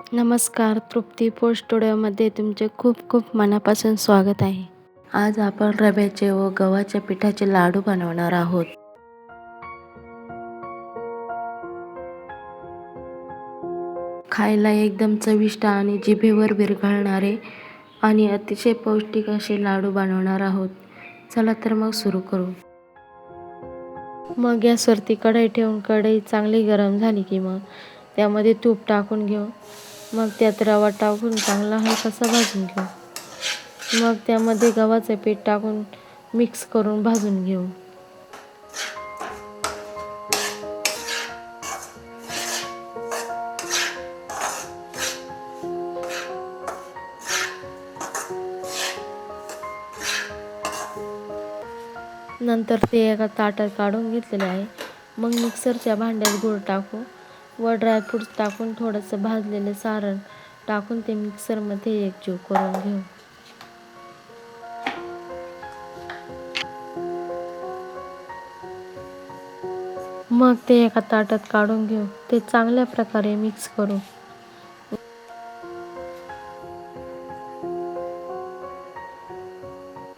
नमस्कार, तृप्ती फूड स्टुडिओमध्ये तुमचे खूप खूप मनापासून स्वागत आहे. आज आपण रव्याचे व गव्हाच्या पिठाचे लाडू बनवणार आहोत. खायला एकदम चविष्ट आणि जिभेवर विरघळणारे आणि अतिशय पौष्टिक असे लाडू बनवणार आहोत. चला तर मग सुरू करू. मग गॅसवरती कढई ठेवून कढई चांगली गरम झाली की मग त्यामध्ये तूप टाकून घेऊ. मग त्यात रवा टाकून चांगला हलकासा भाजून घेऊ. मग त्यामध्ये गव्हाचे पीठ टाकून मिक्स करून भाजून घेऊ. नंतर ते एका ताटात काढून घेतलेले आहे. मग मिक्सरच्या भांड्यात गूळ टाकू व ड्रायफ्रूट्स टाकून थोडंसं भाजलेले सारण टाकून ते मिक्सरमध्ये एकजीव करून घेऊ. मग ते एका ताटात काढून घेऊ. ते चांगल्या प्रकारे मिक्स करू.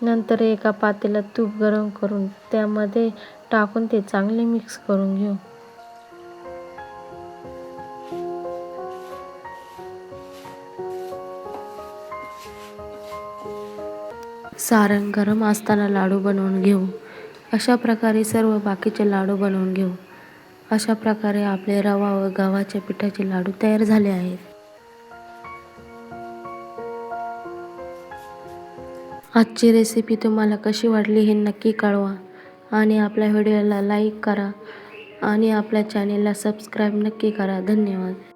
नंतर एका पातेल्यात तूप गरम करून त्यामध्ये टाकून ते चांगले मिक्स करून घेऊ. सारण गरम असताना लाडू बनवून घेऊ. अशा प्रकारे सर्व बाकीचे लाडू बनवून घेऊ. अशा प्रकारे आपले रवा व गव्हाच्या पिठाचे लाडू तयार झाले आहेत. आजची रेसिपी तुम्हाला कशी वाटली हे नक्की कळवा आणि आपल्या व्हिडिओला लाईक करा आणि आपल्या चॅनेलला सबस्क्राईब नक्की करा. धन्यवाद.